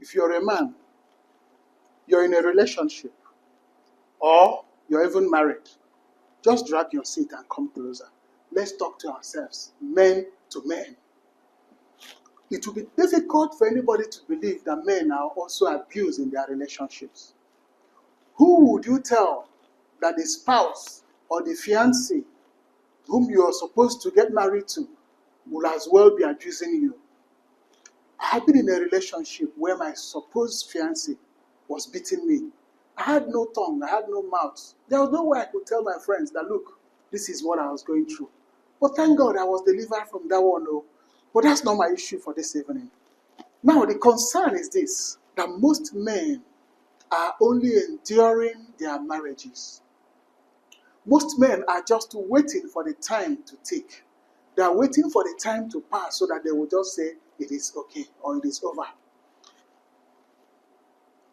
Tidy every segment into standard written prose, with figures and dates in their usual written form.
If you're a man, you're in a relationship, or you're even married, just drag your seat and come closer. Let's talk to ourselves, men to men. It will be difficult for anybody to believe that men are also abused in their relationships. Who would you tell that the spouse or the fiancé whom you are supposed to get married to will as well be abusing you? I have been in a relationship where my supposed fiancé was beating me. I had no tongue, I had no mouth. There was no way I could tell my friends that, look, this is what I was going through. But thank God I was delivered from that one. Oh. But that's not my issue for this evening. Now, the concern is this, that most men are only enduring their marriages. Most men are just waiting for the time to tick. They are waiting for the time to pass so that they will just say, it is okay or it is over.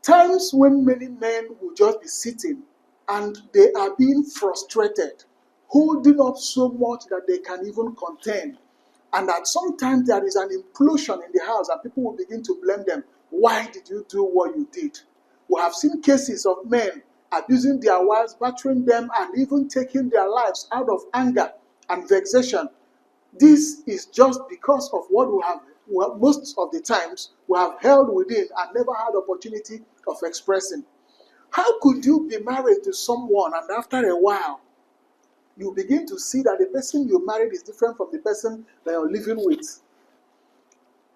Times when many men will just be sitting and they are being frustrated, holding up so much that they can even contain. And that sometimes there is an implosion in the house and people will begin to blame them. Why did you do what you did? We have seen cases of men abusing their wives, battering them, and even taking their lives out of anger and vexation. This is just because of what we have, most of the times, we have held within and never had opportunity of expressing. How could you be married to someone and after a while, you begin to see that the person you married is different from the person that you're living with?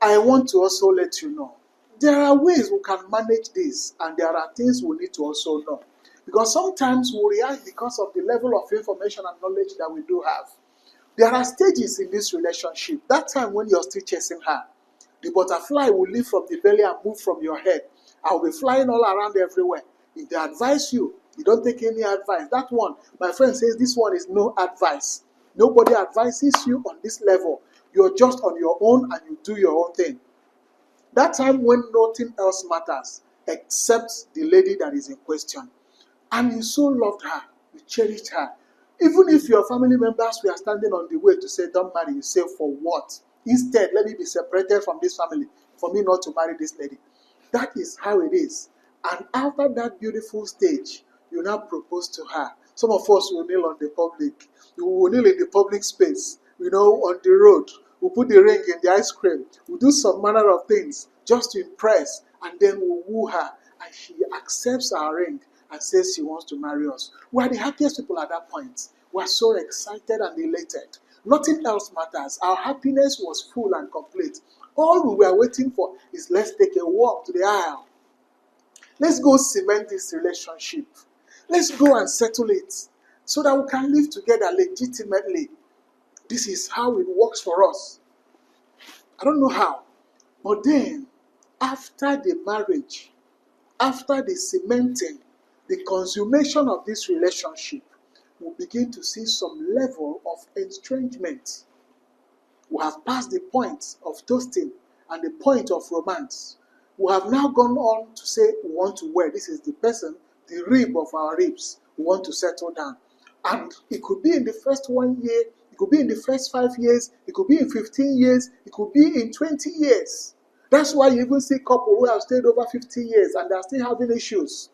I want to also let you know, there are ways we can manage this, and there are things we need to also know. Because sometimes we react because of the level of information and knowledge that we do have. There are stages in this relationship. That time when you're still chasing her, the butterfly will leave from the belly and move from your head. I will be flying all around everywhere. If they advise you, you don't take any advice. That one, my friend says, this one is no advice. Nobody advises you on this level. You're just on your own and you do your own thing. That time when nothing else matters except the lady that is in question. And you so loved her, you cherished her. Even if your family members were standing on the way to say, don't marry, you say, for what? Instead, let me be separated from this family for me not to marry this lady. That is how it is. And after that beautiful stage, you now propose to her. Some of us will kneel on the public. We will kneel in the public space, on the road. We'll put the ring in the ice cream. We'll do some manner of things just to impress. And then we'll woo her. And she accepts our ring and says she wants to marry us. We are the happiest people at that point. We are so excited and elated. Nothing else matters. Our happiness was full and complete. All we were waiting for is, let's take a walk to the aisle. Let's go cement this relationship. Let's go and settle it so that we can live together legitimately. This is how it works for us. I don't know how. But then, after the marriage, after the cementing, the consummation of this relationship, we'll begin to see some level of estrangement. We have passed the point of toasting and the point of romance. We have now gone on to say we want to wear. This is the person, the rib of our ribs. We want to settle down. And it could be in the first 1 year, it could be in the first 5 years, it could be in 15 years, it could be in 20 years. That's why you even see couples who have stayed over 50 years and they are still having issues.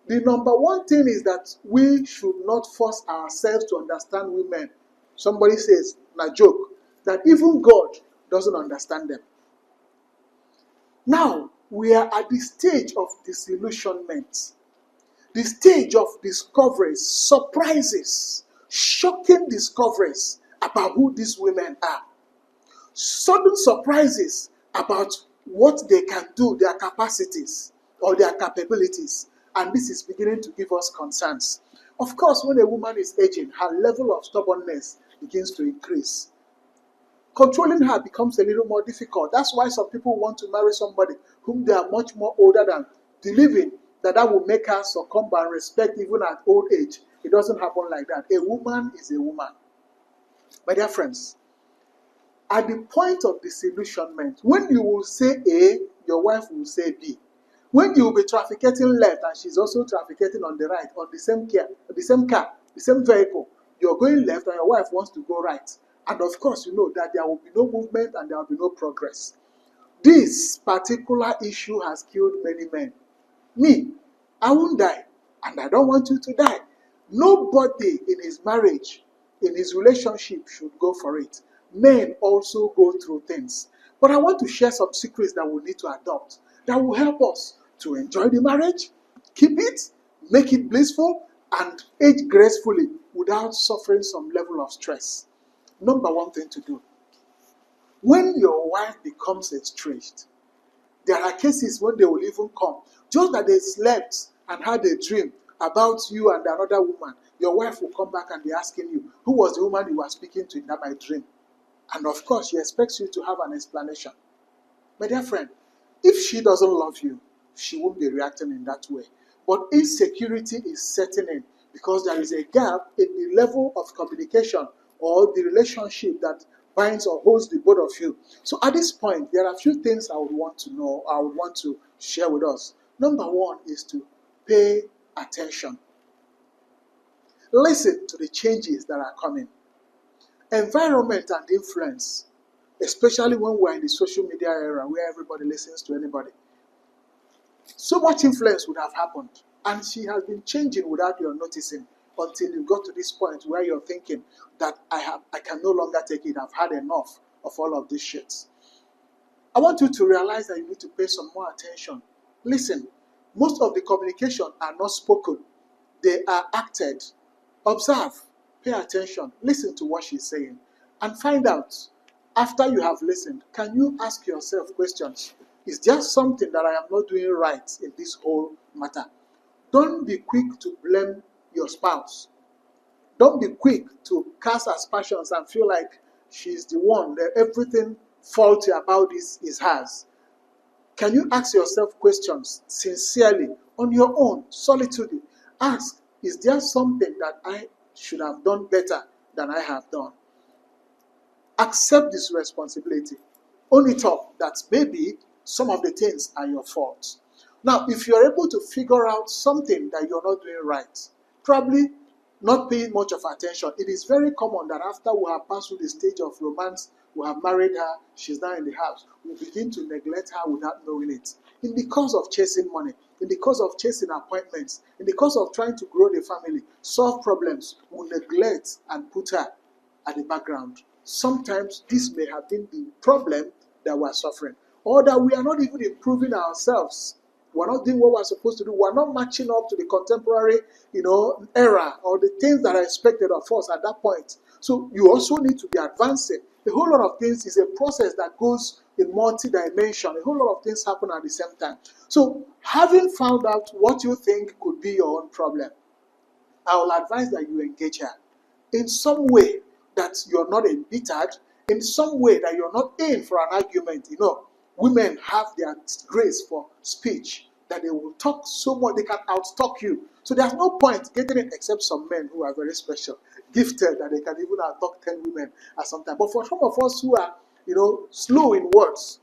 The number one thing is that we should not force ourselves to understand women. Somebody says, na joke, that even God doesn't understand them. Now, we are at the stage of disillusionment. The stage of discoveries, surprises, shocking discoveries about who these women are. Sudden surprises about what they can do, their capacities or their capabilities. And this is beginning to give us concerns. Of course, when a woman is aging, her level of stubbornness begins to increase. Controlling her becomes a little more difficult. That's why some people want to marry somebody whom they are much more older than, believing that will make her succumb and respect even at old age. It doesn't happen like that. A woman is a woman. My dear friends, at the point of disillusionment, when you will say A, your wife will say B. When you will be trafficating left and she's also trafficating on the right, on the same car, the same vehicle, you're going left and your wife wants to go right. And of course, you know that there will be no movement and there will be no progress. This particular issue has killed many men. Me, I won't die, and I don't want you to die. Nobody in his marriage, in his relationship, should go for it. Men also go through things. But I want to share some secrets that we need to adopt that will help us to enjoy the marriage, keep it, make it blissful, and age gracefully without suffering some level of stress. Number one thing to do: when your wife becomes estranged, there are cases when they will even come. Just that they slept and had a dream about you and another woman, your wife will come back and be asking you, who was the woman you were speaking to in that my dream? And of course, she expects you to have an explanation. My dear friend, if she doesn't love you, she won't be reacting in that way. But insecurity is setting in because there is a gap in the level of communication or the relationship that binds or holds the both of you. So at this point, there are a few things I would want to know, I would want to share with us. Number one is to pay attention. Listen to the changes that are coming. Environment and influence, especially when we're in the social media era where everybody listens to anybody. So much influence would have happened, and she has been changing without your noticing until you got to this point where you're thinking that I can no longer take it. I've had enough of all of this shit. I want you to realize that you need to pay some more attention. Listen, most of the communication are not spoken. They are acted. Observe, pay attention, listen to what she's saying, and find out, after you have listened, can you ask yourself questions? Is there something that I am not doing right in this whole matter? Don't be quick to blame your spouse. Don't be quick to cast aspersions and feel like she's the one, that everything faulty about this is hers. Can you ask yourself questions sincerely on your own, solitude? Ask, is there something that I should have done better than I have done? Accept this responsibility. Own it up that maybe some of the things are your fault. Now, if you're able to figure out something that you're not doing right, probably not paying much of attention, it is very common that after we have passed through the stage of romance, we have married her, she's now in the house, we begin to neglect her without knowing it. In the cause of chasing money, in the cause of chasing appointments, in the cause of trying to grow the family, solve problems, we neglect and put her at the background. Sometimes this may have been the problem that we're suffering, or that we are not even improving ourselves. We're not doing what we're supposed to do. We're not matching up to the contemporary, era or the things that are expected of us at that point. So you also need to be advancing. A whole lot of things is a process that goes in multi-dimension. A whole lot of things happen at the same time. So having found out what you think could be your own problem, I will advise that you engage her in some way that you're not embittered, in some way that you're not in for an argument. Women have their grace for speech, that they will talk so much, they can out-talk you. So there's no point getting it except some men who are very special, gifted, that they can even out-talk 10 women at some time. But for some of us who are, slow in words,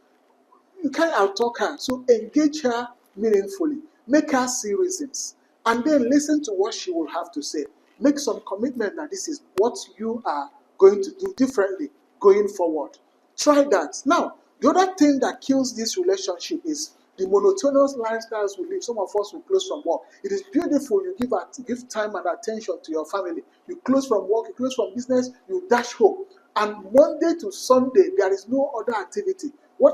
you can't out-talk her. So engage her meaningfully. Make her see reasons. And then listen to what she will have to say. Make some commitment that this is what you are going to do differently going forward. Try that. Now, the other thing that kills this relationship is the monotonous lifestyles we live. Some of us will close from work. It is beautiful. You give time and attention to your family. You close from work, you close from business, you dash home. And Monday to Sunday, there is no other activity.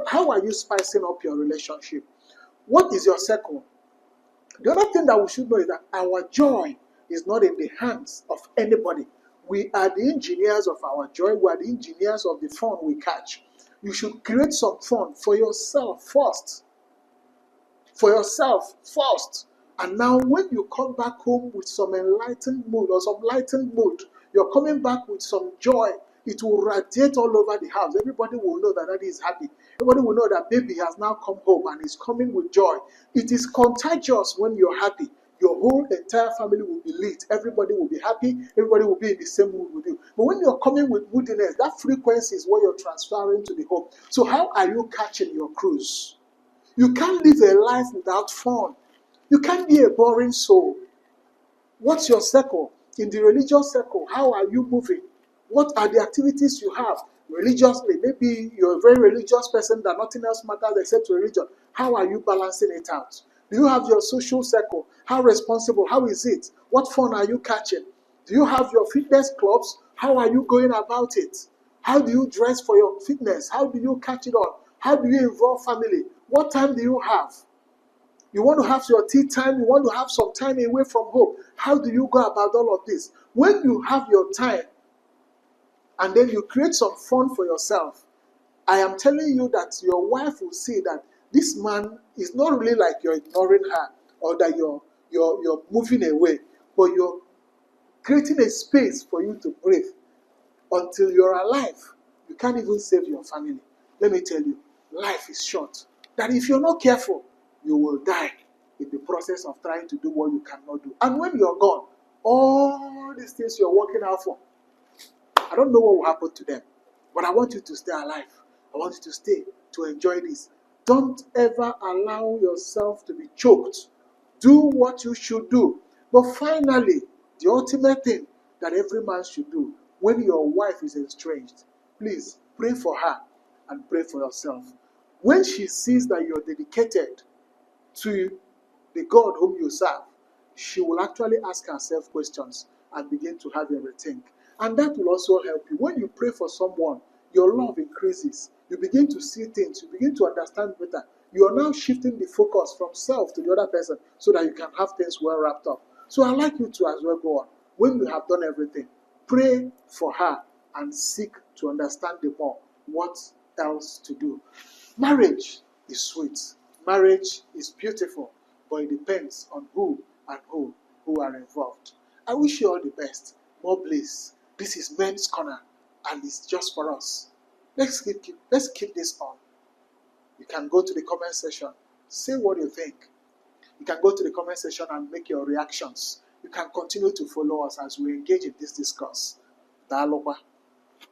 How are you spicing up your relationship? What is your circle? The other thing that we should know is that our joy is not in the hands of anybody. We are the engineers of our joy. We are the engineers of the fun we catch. You should create some fun for yourself first. For yourself first. And now when you come back home with some enlightened mood or some lightened mood, you're coming back with some joy. It will radiate all over the house. Everybody will know that daddy is happy. Everybody will know that baby has now come home and is coming with joy. It is contagious when you're happy. Your whole entire family will be lit. Everybody will be happy. Everybody will be in the same mood with you. But when you're coming with moodiness, that frequency is what you're transferring to the home. So how are you catching your cruise? You can't live a life without fun. You can't be a boring soul. What's your circle? In the religious circle, how are you moving? What are the activities you have? religiously. Maybe you're a very religious person that nothing else matters except religion. How are you balancing it out? Do you have your social circle? How responsible? How is it? What fun are you catching? Do you have your fitness clubs? How are you going about it? How do you dress for your fitness? How do you catch it on? How do you involve family? What time do you have? You want to have your tea time, you want to have some time away from home. How do you go about all of this? When you have your time and then you create some fun for yourself, I am telling you that your wife will see that this man is not really like you're ignoring her or that you're moving away, but you're creating a space for you to breathe. Until you're alive, you can't even save your family. Let me tell you, life is short. That if you're not careful, you will die in the process of trying to do what you cannot do. And when you're gone, all these things you're working out for, I don't know what will happen to them. But I want you to stay alive. I want you to stay to enjoy this. Don't ever allow yourself to be choked. Do what you should do. But finally, the ultimate thing that every man should do when your wife is estranged, please pray for her and pray for yourself. When she sees that you're dedicated to the God whom you serve, she will actually ask herself questions and begin to have a rethink. And that will also help you. When you pray for someone, your love increases. You begin to see things. You begin to understand better. You are now shifting the focus from self to the other person so that you can have things well wrapped up. So I'd like you to as well go on. When you have done everything, pray for her and seek to understand the more what else to do. Marriage is sweet. Marriage is beautiful, but it depends on who and who are involved. I wish you all the best. More bliss. This is Men's Corner, and it's just for us. Let's keep this on. You can go to the comment section, say what you think. You can go to the comment section and make your reactions. You can continue to follow us as we engage in this discourse. Daalokwa.